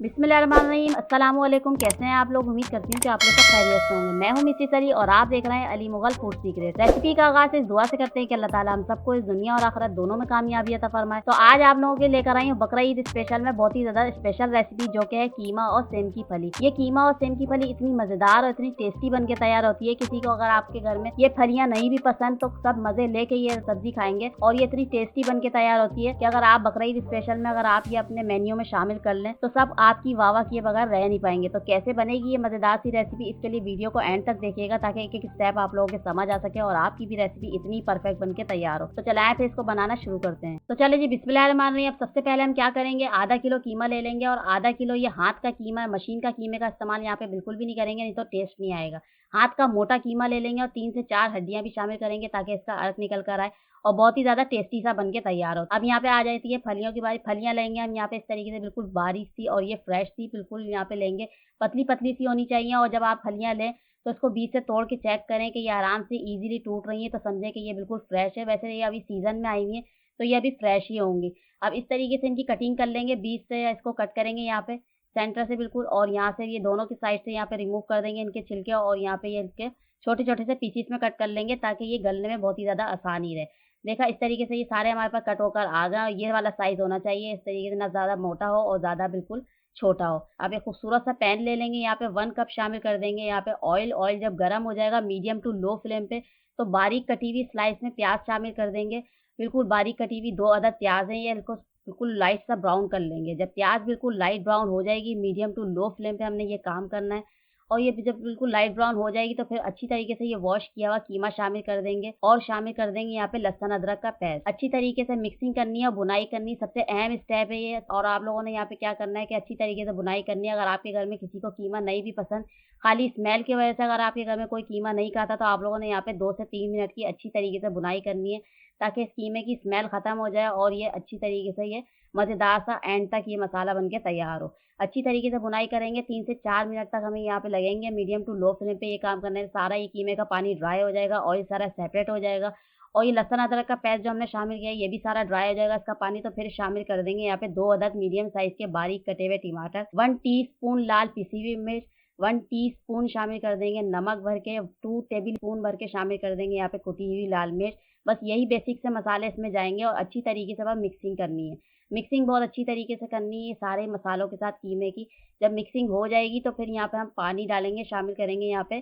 बिस्मिल्लाहिर्रहमानिर्रहीम। अस्सलामुअलैकुम। कैसे हैं आप लोग? उम्मीद करती हूँ कि आप लोग सब खैरियत से होंगे। मैं हूँ मिस्टी सरी और आप देख रहे हैं Ali Mughal food secret. Recipe का आगाज़ इस दुआ से करते हैं कि अल्लाह ताला हम सबको इस दुनिया और आखिरत दोनों में कामयाबी अता फरमाए। तो आज आप लोगों के लेकर आई हूँ बकरा ईद स्पेशल में बहुत ही ज़्यादा स्पेशल रेसिपी, जो कि है कीमा और सेम की फली। ये कीमा और सेम की फली इतनी मज़ेदार और इतनी टेस्टी बन के तैयार होती है, किसी को अगर आपके घर में ये फलियाँ नहीं भी पसंद तो सब मज़े लेके ये सब्जी खाएंगे। और ये इतनी टेस्टी बन के तैयार होती है कि अगर आप बकरा ईद स्पेशल में अगर आप ये अपने मेन्यू में शामिल कर लें तो सब आपकी वाह वाह किए बगैर रह नहीं पाएंगे। तो कैसे बनेगी ये मजेदार सी रेसिपी, इसके लिए वीडियो को एंड तक देखिएगा ताकि एक एक स्टेप आप लोगों के समझ आ सके और आपकी भी रेसिपी इतनी परफेक्ट बन के तैयार हो। तो चलाएं फिर इसको बनाना शुरू करते हैं। तो चले जी, बिस्मिल्लाहिर्रहमानिर्रहीम। अब सबसे पहले हम क्या करेंगे, आधा किलो कीमा ले लेंगे और आधा किलो ये हाथ का कीमा है। मशीन का कीमे का इस्तेमाल यहाँ पे बिल्कुल भी नहीं करेंगे, नहीं तो टेस्ट नहीं आएगा। हाथ का मोटा कीमा ले लेंगे और 3 से 4 हड्डियां भी शामिल करेंगे ताकि इसका अर्क निकल कर आए और बहुत ही ज़्यादा टेस्टी सा बन के तैयार हो। अब यहाँ पे आ जाती है फलियों की बारी। फलियाँ लेंगे हम यहाँ पे इस तरीके से बिल्कुल बारीक सी, और ये फ्रेश सी बिल्कुल यहाँ पे लेंगे। पतली पतली सी होनी चाहिए। और जब आप फलियाँ लें तो इसको बीच से तोड़ के चेक करें कि ये आराम से इजीली टूट रही है, तो समझें कि ये बिल्कुल फ्रेश है। वैसे ये अभी सीजन में आई हुई है तो ये अभी फ्रेश ही होंगी। अब इस तरीके से इनकी कटिंग कर लेंगे, बीच से इसको कट करेंगे यहाँ पे सेंटर से बिल्कुल, और यहाँ से ये दोनों की साइड से यहाँ पे रिमूव कर देंगे इनके छिलके, और यहाँ पे ये इनके छोटे छोटे से पीसीस में कट कर लेंगे ताकि ये गलने में बहुत ही ज़्यादा आसानी रहे। देखा, इस तरीके से ये सारे हमारे पास कट होकर आ गए और ये वाला साइज़ होना चाहिए इस तरीके से, ना ज़्यादा मोटा हो और ज़्यादा बिल्कुल छोटा हो। अब एक खूबसूरत सा पैन ले लेंगे, यहाँ पे 1 कप शामिल कर देंगे यहाँ पे ऑयल। ऑयल जब गर्म हो जाएगा मीडियम टू लो फ्लेम पे, तो बारीक कटी हुई स्लाइस में प्याज शामिल कर देंगे। बिल्कुल बारीक कटी हुई 2 अदद प्याज हैं, ये इसको बिल्कुल लाइट सा ब्राउन कर लेंगे। जब प्याज बिल्कुल लाइट ब्राउन हो जाएगी, मीडियम टू लो फ्लेम पे हमने ये काम करना है। और ये जब बिल्कुल लाइट ब्राउन हो जाएगी तो फिर अच्छी तरीके से ये वॉश किया हुआ कीमा शामिल कर देंगे और शामिल कर देंगे यहाँ पे लहसुन अदरक का पेस्ट। अच्छी तरीके से मिक्सिंग करनी है और बुनाई करनी, सबसे अहम स्टेप है ये। और आप लोगों ने यहाँ पे क्या करना है कि अच्छी तरीके से बुनाई करनी है। अगर आपके घर में किसी को कीमा नहीं भी पसंद, खाली स्मेल की वजह से अगर आपके घर में कोई कीमा नहीं खाता, तो आप लोगों ने यहाँ पे 2 से 3 मिनट की अच्छी तरीके से बुनाई करनी है ताकि इस कीमे की स्मेल खत्म हो जाए और ये अच्छी तरीके से ये मज़ेदार सा एंड तक ये मसाला बन के तैयार हो। अच्छी तरीके से बुनाई करेंगे, 3 से 4 मिनट तक हमें यहाँ पे लगेंगे। मीडियम टू लो फ्लेम पे ये काम करने से सारा ये कीमे का पानी ड्राई हो जाएगा, ऑयल सारा सेपरेट हो जाएगा। और ये लहसुन अदरक का पेस्ट जो हमने शामिल किया है ये भी सारा ड्राई हो जाएगा इसका पानी। तो फिर शामिल कर देंगे यहाँ पे 2 अदद मीडियम साइज के बारीक कटे हुए टमाटर, 1 टीस्पून लाल पिसी हुई मिर्च, 1 टीस्पून शामिल कर देंगे नमक भर के, 2 टेबल स्पून भर के शामिल कर देंगे यहाँ पे कुटी हुई लाल मिर्च। बस यही बेसिक से मसाले इसमें जाएंगे और अच्छी तरीके से बस मिक्सिंग करनी है। मिक्सिंग बहुत अच्छी तरीके से करनी है सारे मसालों के साथ कीमे की। जब मिक्सिंग हो जाएगी तो फिर यहाँ पे हम पानी डालेंगे, शामिल करेंगे यहाँ पे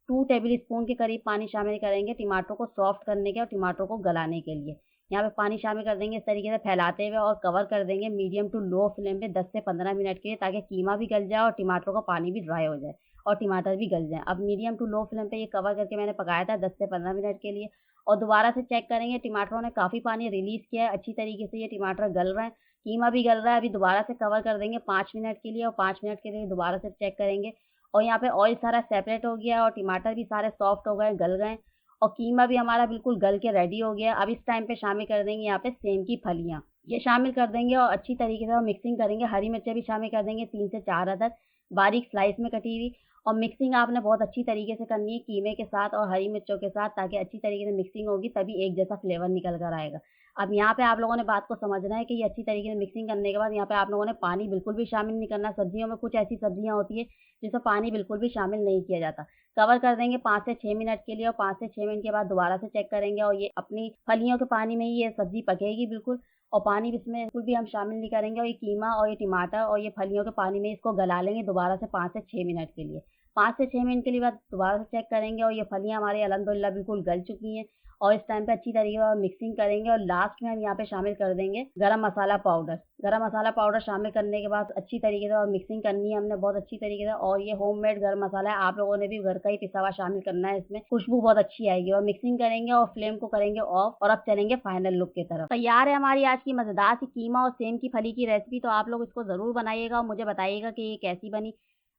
2 टेबल स्पून के करीब पानी शामिल करेंगे टमाटरों को सॉफ्ट करने के और टमाटरों को गलाने के लिए। यहाँ पे पानी शामिल कर देंगे इस तरीके से फैलाते हुए और कवर कर देंगे मीडियम टू लो फ्लेम पे 10 से 15 मिनट के लिए, ताकि कीमा भी गल जाए और टमाटरों का पानी भी ड्राई हो जाए और टमाटर भी गल जाए। अब मीडियम टू लो फ्लेम पे ये कवर करके मैंने पकाया था 10 से 15 मिनट के लिए, और दोबारा से चेक करेंगे टमाटरों ने काफ़ी पानी रिलीज़ किया है, अच्छी तरीके से ये टमाटर गल रहे हैं, कीमा भी गल रहा है। अभी दोबारा से कवर कर देंगे 5 मिनट के लिए और 5 मिनट के लिए दोबारा से चेक करेंगे। और यहाँ पे ऑयल सारा सेपरेट हो गया है और टमाटर भी सारे सॉफ्ट हो गए, गल गए, और कीमा भी हमारा बिल्कुल गल के रेडी हो गया है। अब इस टाइम पे शामिल कर देंगे यहाँ पे सेम की फलियाँ, ये शामिल कर देंगे और अच्छी तरीके से मिक्सिंग करेंगे। हरी मिर्चें भी शामिल कर देंगे 3 से 4 अदद बारीक स्लाइस में कटी हुई। और मिक्सिंग आपने बहुत अच्छी तरीके से करनी है कीमे के साथ और हरी मिर्चों के साथ, ताकि अच्छी तरीके से मिक्सिंग होगी तभी एक जैसा फ्लेवर निकल कर आएगा। अब यहाँ पे आप लोगों ने बात को समझना है कि ये अच्छी तरीके से मिक्सिंग करने के बाद यहाँ पे आप लोगों ने पानी बिल्कुल भी शामिल नहीं करना। सब्जियों में कुछ ऐसी सब्जियां होती है जिसमें पानी बिल्कुल भी शामिल नहीं किया जाता। कवर कर देंगे 5 से 6 मिनट के लिए और 5 से 6 मिनट के बाद दोबारा से चेक करेंगे और ये अपनी फलियों के पानी में ही ये सब्जी पकेगी बिल्कुल, और पानी भी इसमें बिल्कुल भी हम शामिल नहीं करेंगे। और ये कीमा और ये टमाटर और ये फलियों के पानी में इसको गला लेंगे दोबारा से 5 से 6 मिनट के लिए। 5 से 6 मिनट के लिए बाद दोबारा से चेक करेंगे और ये फलियाँ हमारी अल्हम्दुलिल्लाह बिल्कुल गल चुकी हैं। और इस टाइम पे अच्छी तरीके से मिक्सिंग करेंगे और लास्ट में हम यहाँ पे शामिल कर देंगे गरम मसाला पाउडर। गरम मसाला पाउडर शामिल करने के बाद अच्छी तरीके से और मिक्सिंग करनी है हमने बहुत अच्छी तरीके से। और ये होममेड गरम मसाला है, आप लोगों ने भी घर का ही पिसा हुआ शामिल करना है, इसमें खुशबू बहुत अच्छी आएगी। और मिक्सिंग करेंगे और फ्लेम को करेंगे ऑफ, और अब चलेंगे फाइनल लुक की तरफ। तैयार है हमारी आज की मजेदार सी कीमा और सेम की फली की रेसिपी। तो आप लोग इसको जरूर बनाइएगा और मुझे बताइएगा कि ये कैसी बनी।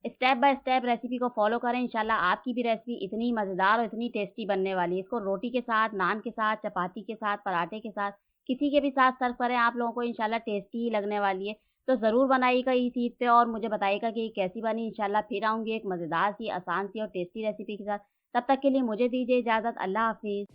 स्टेप बाय स्टेप रेसिपी को फॉलो करें, इंशाल्लाह आपकी भी रेसिपी इतनी मज़ेदार और इतनी टेस्टी बनने वाली है। इसको रोटी के साथ, नान के साथ, चपाती के साथ, पराठे के साथ, किसी के भी साथ सर्व करें, आप लोगों को इंशाल्लाह टेस्टी ही लगने वाली है। तो ज़रूर बनाइएगा इस ईद पे और मुझे बताइएगा कि ये कैसी बनी। इंशाल्लाह फिर आऊँगी एक मज़ेदार सी, आसान सी और टेस्टी रेसिपी के साथ। तब तक के लिए मुझे दीजिए इजाज़त। अल्लाह हाफ़िज़।